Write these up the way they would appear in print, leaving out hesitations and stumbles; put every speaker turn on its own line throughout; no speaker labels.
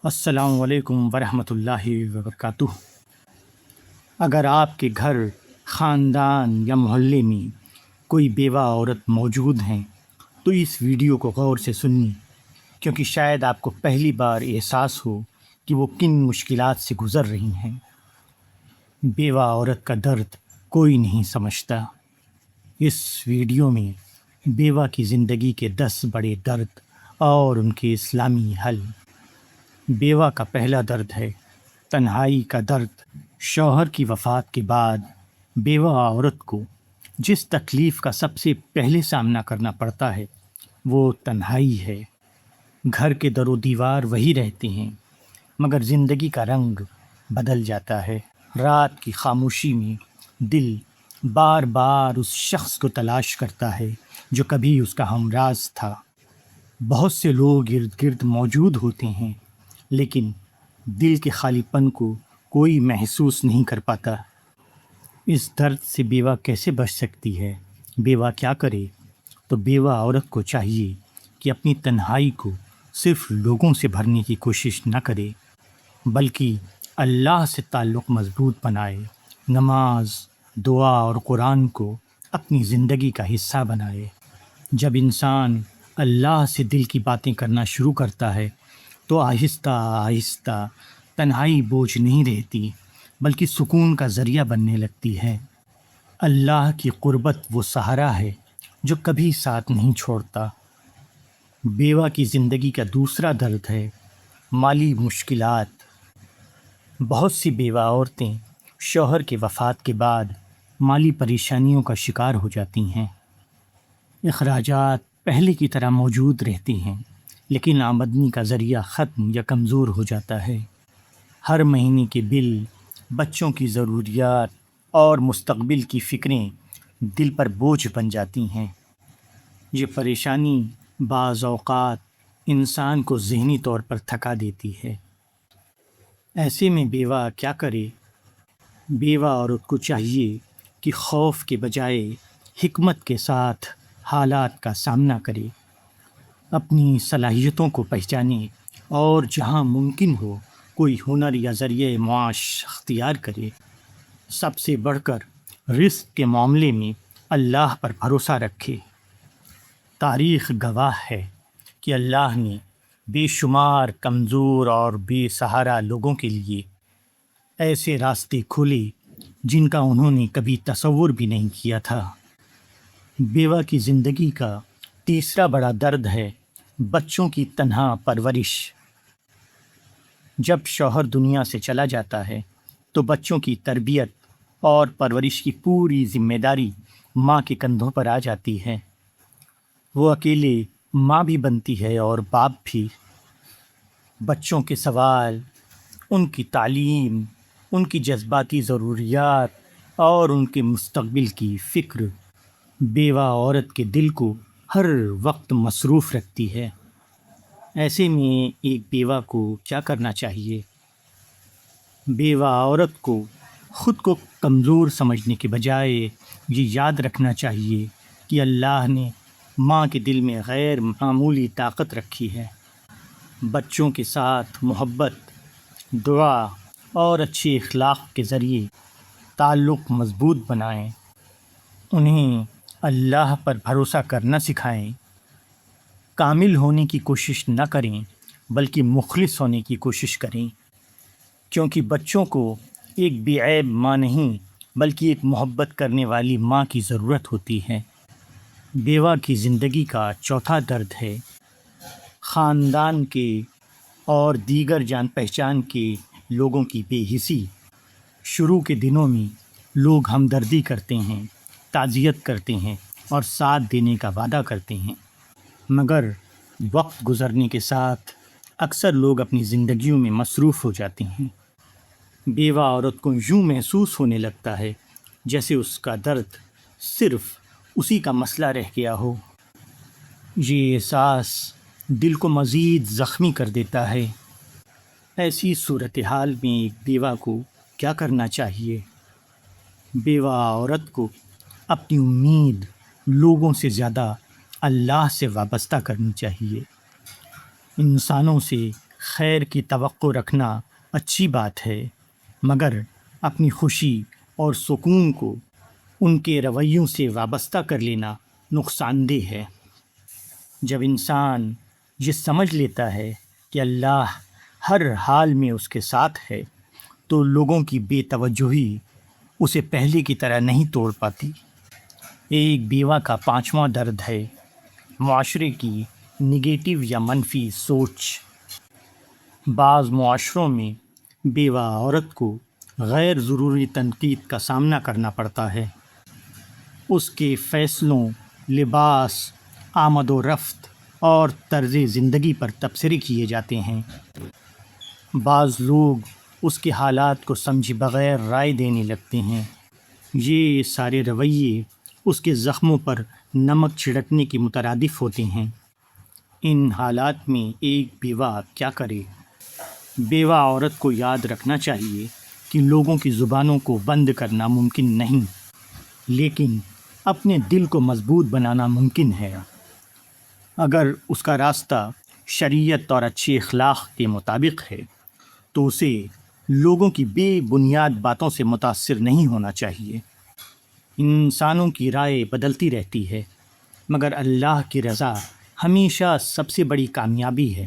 السلام علیکم ورحمۃ اللہ وبرکاتہ۔ اگر آپ کے گھر، خاندان یا محلے میں کوئی بیوہ عورت موجود ہیں تو اس ویڈیو کو غور سے سنیے، کیونکہ شاید آپ کو پہلی بار احساس ہو کہ وہ کن مشکلات سے گزر رہی ہیں۔ بیوہ عورت کا درد کوئی نہیں سمجھتا۔ اس ویڈیو میں بیوہ کی زندگی کے 10 بڑے درد اور ان کے اسلامی حل۔ بیوہ کا پہلا درد ہے تنہائی کا درد۔ شوہر کی وفات کے بعد بیوہ عورت کو جس تکلیف کا سب سے پہلے سامنا کرنا پڑتا ہے وہ تنہائی ہے۔ گھر کے در و دیوار وہی رہتے ہیں مگر زندگی کا رنگ بدل جاتا ہے۔ رات کی خاموشی میں دل بار بار اس شخص کو تلاش کرتا ہے جو کبھی اس کا ہمراز تھا۔ بہت سے لوگ ارد گرد موجود ہوتے ہیں لیکن دل کے خالی پن کو کوئی محسوس نہیں کر پاتا۔ اس درد سے بیوہ کیسے بچ سکتی ہے؟ بیوہ کیا کرے؟ تو بیوہ عورت کو چاہیے کہ اپنی تنہائی کو صرف لوگوں سے بھرنے کی کوشش نہ کرے بلکہ اللہ سے تعلق مضبوط بنائے۔ نماز، دعا اور قرآن کو اپنی زندگی کا حصہ بنائے۔ جب انسان اللہ سے دل کی باتیں کرنا شروع کرتا ہے تو آہستہ آہستہ تنہائی بوجھ نہیں رہتی بلکہ سکون کا ذریعہ بننے لگتی ہے۔ اللہ کی قربت وہ سہارا ہے جو کبھی ساتھ نہیں چھوڑتا۔ بیوہ کی زندگی کا دوسرا درد ہے مالی مشکلات۔ بہت سی بیوہ عورتیں شوہر کے وفات کے بعد مالی پریشانیوں کا شکار ہو جاتی ہیں۔ اخراجات پہلے کی طرح موجود رہتے ہیں لیکن آمدنی کا ذریعہ ختم یا کمزور ہو جاتا ہے۔ ہر مہینے کے بل، بچوں کی ضروریات اور مستقبل کی فکریں دل پر بوجھ بن جاتی ہیں۔ یہ پریشانی بعض اوقات انسان کو ذہنی طور پر تھکا دیتی ہے۔ ایسے میں بیوہ کیا کرے؟ بیوہ عورت کو چاہیے کہ خوف کے بجائے حکمت کے ساتھ حالات کا سامنا کرے، اپنی صلاحیتوں کو پہچانے اور جہاں ممکن ہو کوئی ہنر یا ذریعہ معاش اختیار کرے۔ سب سے بڑھ کر رزق کے معاملے میں اللہ پر بھروسہ رکھے۔ تاریخ گواہ ہے کہ اللہ نے بے شمار کمزور اور بے سہارا لوگوں کے لیے ایسے راستے کھولے جن کا انہوں نے کبھی تصور بھی نہیں کیا تھا۔ بیوہ کی زندگی کا تیسرا بڑا درد ہے بچوں کی تنہا پرورش۔ جب شوہر دنیا سے چلا جاتا ہے تو بچوں کی تربیت اور پرورش کی پوری ذمہ داری ماں کے کندھوں پر آ جاتی ہے۔ وہ اکیلے ماں بھی بنتی ہے اور باپ بھی۔ بچوں کے سوال، ان کی تعلیم، ان کی جذباتی ضروریات اور ان کے مستقبل کی فکر بیوہ عورت کے دل کو ہر وقت مصروف رکھتی ہے۔ ایسے میں ایک بیوہ کو کیا کرنا چاہیے؟ بیوہ عورت کو خود کو کمزور سمجھنے کے بجائے یہ یاد رکھنا چاہیے کہ اللہ نے ماں کے دل میں غیر معمولی طاقت رکھی ہے۔ بچوں کے ساتھ محبت، دعا اور اچھے اخلاق کے ذریعے تعلق مضبوط بنائیں۔ انہیں اللہ پر بھروسہ کرنا سکھائیں۔ کامل ہونے کی کوشش نہ کریں بلکہ مخلص ہونے کی کوشش کریں، کیونکہ بچوں کو ایک بے عیب ماں نہیں بلکہ ایک محبت کرنے والی ماں کی ضرورت ہوتی ہے۔ بیوہ کی زندگی کا چوتھا درد ہے خاندان کے اور دیگر جان پہچان کے لوگوں کی بے حسی۔ شروع کے دنوں میں لوگ ہمدردی کرتے ہیں، تعزیت کرتے ہیں اور ساتھ دینے کا وعدہ کرتے ہیں، مگر وقت گزرنے کے ساتھ اکثر لوگ اپنی زندگیوں میں مصروف ہو جاتے ہیں۔ بیوہ عورت کو یوں محسوس ہونے لگتا ہے جیسے اس کا درد صرف اسی کا مسئلہ رہ گیا ہو۔ یہ احساس دل کو مزید زخمی کر دیتا ہے۔ ایسی صورتحال میں ایک بیوہ کو کیا کرنا چاہیے؟ بیوہ عورت کو اپنی امید لوگوں سے زیادہ اللہ سے وابستہ کرنی چاہیے۔ انسانوں سے خیر کی توقع رکھنا اچھی بات ہے، مگر اپنی خوشی اور سکون کو ان کے رویوں سے وابستہ کر لینا نقصان دہ ہے۔ جب انسان یہ سمجھ لیتا ہے کہ اللہ ہر حال میں اس کے ساتھ ہے، تو لوگوں کی بے توجہی اسے پہلے کی طرح نہیں توڑ پاتی۔ ایک بیوہ کا پانچواں درد ہے معاشرے کی نگیٹو یا منفی سوچ۔ بعض معاشروں میں بیوہ عورت کو غیر ضروری تنقید کا سامنا کرنا پڑتا ہے۔ اس کے فیصلوں، لباس، آمد و رفت اور طرز زندگی پر تبصرے کیے جاتے ہیں۔ بعض لوگ اس کے حالات کو سمجھے بغیر رائے دینے لگتے ہیں۔ یہ سارے رویے اس کے زخموں پر نمک چھڑکنے کے مترادف ہوتے ہیں۔ ان حالات میں ایک بیوہ کیا کرے؟ بیوہ عورت کو یاد رکھنا چاہیے کہ لوگوں کی زبانوں کو بند کرنا ممکن نہیں، لیکن اپنے دل کو مضبوط بنانا ممکن ہے۔ اگر اس کا راستہ شریعت اور اچھے اخلاق کے مطابق ہے تو اسے لوگوں کی بے بنیاد باتوں سے متاثر نہیں ہونا چاہیے۔ انسانوں کی رائے بدلتی رہتی ہے، مگر اللہ کی رضا ہمیشہ سب سے بڑی کامیابی ہے۔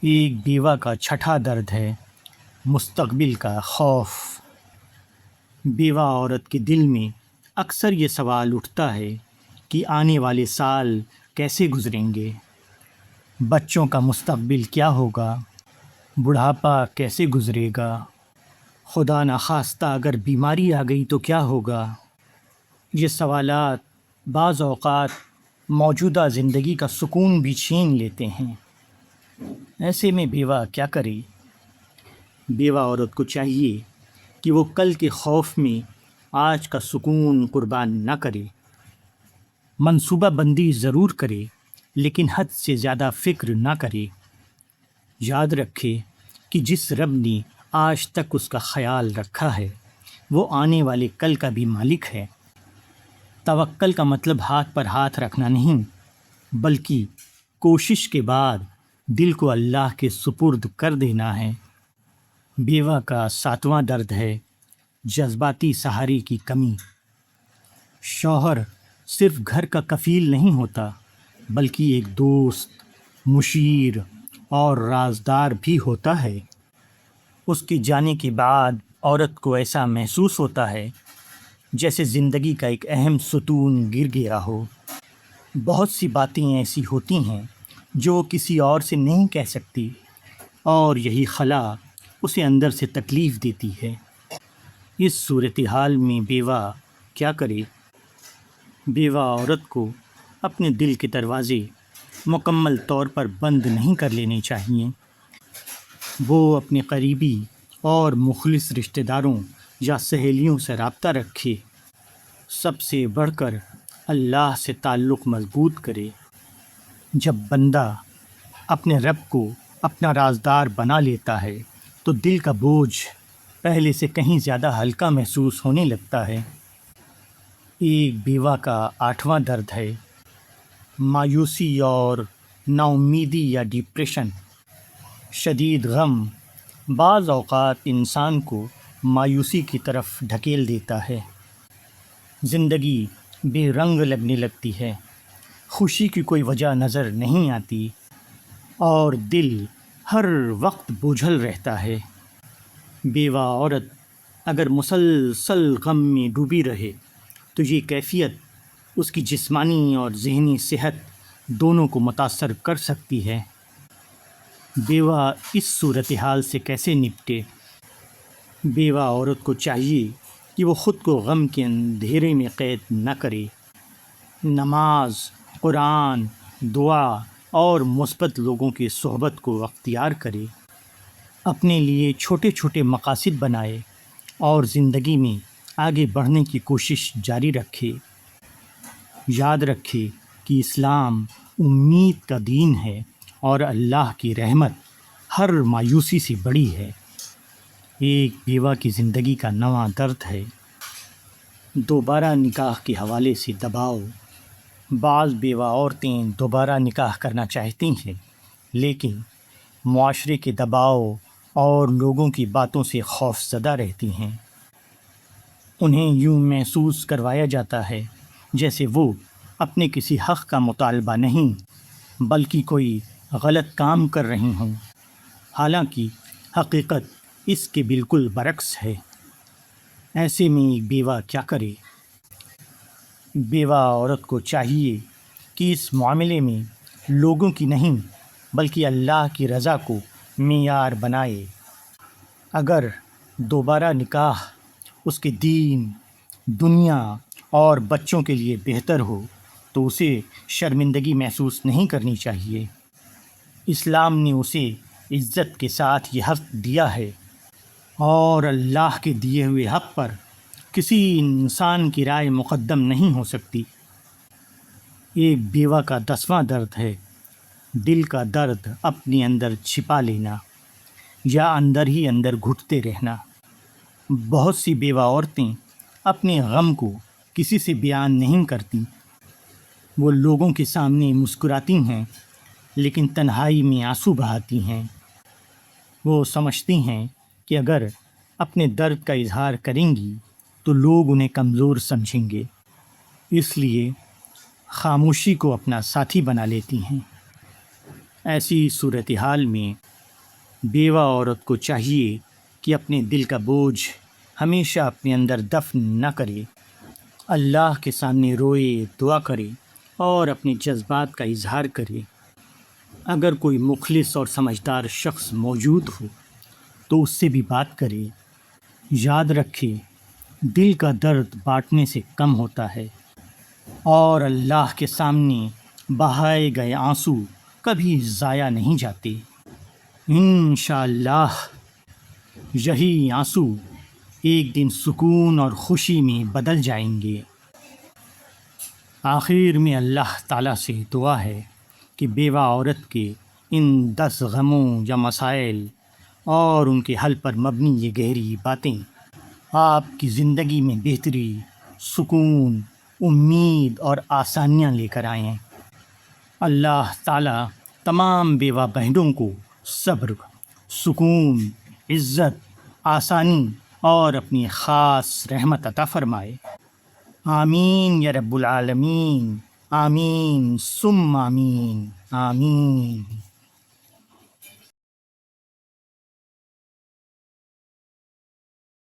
ایک بیوہ کا چھٹا درد ہے مستقبل کا خوف۔ بیوہ عورت کے دل میں اکثر یہ سوال اٹھتا ہے کہ آنے والے سال کیسے گزریں گے، بچوں کا مستقبل کیا ہوگا، بڑھاپا کیسے گزرے گا، خدا نخواستہ اگر بیماری آ گئی تو کیا ہوگا۔ یہ سوالات بعض اوقات موجودہ زندگی کا سکون بھی چھین لیتے ہیں۔ ایسے میں بیوہ کیا کرے؟ بیوہ عورت کو چاہیے کہ وہ کل کے خوف میں آج کا سکون قربان نہ کرے۔ منصوبہ بندی ضرور کرے، لیکن حد سے زیادہ فکر نہ کرے۔ یاد رکھے کہ جس رب نے آج تک اس کا خیال رکھا ہے، وہ آنے والے کل کا بھی مالک ہے۔ توکل کا مطلب ہاتھ پر ہاتھ رکھنا نہیں، بلکہ کوشش کے بعد دل کو اللہ کے سپرد کر دینا ہے۔ بیوہ کا ساتواں درد ہے جذباتی سہارے کی کمی۔ شوہر صرف گھر کا کفیل نہیں ہوتا، بلکہ ایک دوست، مشیر اور رازدار بھی ہوتا ہے۔ اس کے جانے کے بعد عورت کو ایسا محسوس ہوتا ہے جیسے زندگی کا ایک اہم ستون گر گیا ہو۔ بہت سی باتیں ایسی ہوتی ہیں جو کسی اور سے نہیں کہہ سکتی، اور یہی خلا اسے اندر سے تکلیف دیتی ہے۔ اس صورتحال میں بیوہ کیا کرے؟ بیوہ عورت کو اپنے دل کے دروازے مکمل طور پر بند نہیں کر لینے چاہیے۔ وہ اپنے قریبی اور مخلص رشتہ داروں یا سہیلیوں سے رابطہ رکھے۔ سب سے بڑھ کر اللہ سے تعلق مضبوط کرے۔ جب بندہ اپنے رب کو اپنا رازدار بنا لیتا ہے تو دل کا بوجھ پہلے سے کہیں زیادہ ہلکا محسوس ہونے لگتا ہے۔ ایک بیوہ کا آٹھواں درد ہے مایوسی اور نا امیدی یا ڈپریشن۔ شدید غم بعض اوقات انسان کو مایوسی کی طرف ڈھکیل دیتا ہے۔ زندگی بے رنگ لگنے لگتی ہے، خوشی کی کوئی وجہ نظر نہیں آتی، اور دل ہر وقت بوجھل رہتا ہے۔ بیوہ عورت اگر مسلسل غم میں ڈوبی رہے تو یہ کیفیت اس کی جسمانی اور ذہنی صحت دونوں کو متاثر کر سکتی ہے۔ بیوہ اس صورتحال سے کیسے نپٹے؟ بیوہ عورت کو چاہیے کہ وہ خود کو غم کے اندھیرے میں قید نہ کرے۔ نماز، قرآن، دعا اور مثبت لوگوں کی صحبت کو اختیار کرے۔ اپنے لیے چھوٹے چھوٹے مقاصد بنائے اور زندگی میں آگے بڑھنے کی کوشش جاری رکھے۔ یاد رکھے کہ اسلام امید کا دین ہے اور اللہ کی رحمت ہر مایوسی سے بڑی ہے۔ ایک بیوہ کی زندگی کا نواں درد ہے دوبارہ نکاح کے حوالے سے دباؤ۔ بعض بیوہ عورتیں دوبارہ نکاح کرنا چاہتی ہیں، لیکن معاشرے کے دباؤ اور لوگوں کی باتوں سے خوف زدہ رہتی ہیں۔ انہیں یوں محسوس کروایا جاتا ہے جیسے وہ اپنے کسی حق کا مطالبہ نہیں بلکہ کوئی غلط کام کر رہی ہوں، حالانکہ حقیقت اس کے بالکل برعکس ہے۔ ایسے میں ایک بیوہ کیا کرے؟ بیوہ عورت کو چاہیے کہ اس معاملے میں لوگوں کی نہیں بلکہ اللہ کی رضا کو معیار بنائے۔ اگر دوبارہ نکاح اس کے دین، دنیا اور بچوں کے لیے بہتر ہو تو اسے شرمندگی محسوس نہیں کرنی چاہیے۔ اسلام نے اسے عزت کے ساتھ یہ حق دیا ہے، اور اللہ کے دیے ہوئے حق پر کسی انسان کی رائے مقدم نہیں ہو سکتی۔ ایک بیوہ کا 10واں درد ہے دل کا درد اپنے اندر چھپا لینا یا اندر ہی اندر گھٹتے رہنا۔ بہت سی بیوہ عورتیں اپنے غم کو کسی سے بیان نہیں کرتی۔ وہ لوگوں کے سامنے مسکراتی ہیں لیکن تنہائی میں آنسو بہاتی ہیں۔ وہ سمجھتی ہیں کہ اگر اپنے درد کا اظہار کریں گی تو لوگ انہیں کمزور سمجھیں گے، اس لیے خاموشی کو اپنا ساتھی بنا لیتی ہیں۔ ایسی صورتحال میں بیوہ عورت کو چاہیے کہ اپنے دل کا بوجھ ہمیشہ اپنے اندر دفن نہ کرے، اللہ کے سامنے روئے، دعا کرے اور اپنے جذبات کا اظہار کرے۔ اگر کوئی مخلص اور سمجھدار شخص موجود ہو تو اس سے بھی بات کرے۔ یاد رکھے، دل کا درد بانٹنے سے کم ہوتا ہے، اور اللہ کے سامنے بہائے گئے آنسو کبھی ضائع نہیں جاتے۔ انشاءاللہ یہی آنسو ایک دن سکون اور خوشی میں بدل جائیں گے۔ آخر میں اللہ تعالیٰ سے دعا ہے کہ بیوہ عورت کے ان 10 غموں یا مسائل اور ان کے حل پر مبنی یہ گہری باتیں آپ کی زندگی میں بہتری، سکون، امید اور آسانیاں لے کر آئیں۔ اللہ تعالیٰ تمام بیوہ بہنوں کو صبر، سکون، عزت، آسانی اور اپنی خاص رحمت عطا فرمائے۔ آمین یا رب العالمین، آمین ثم آمین، آمین۔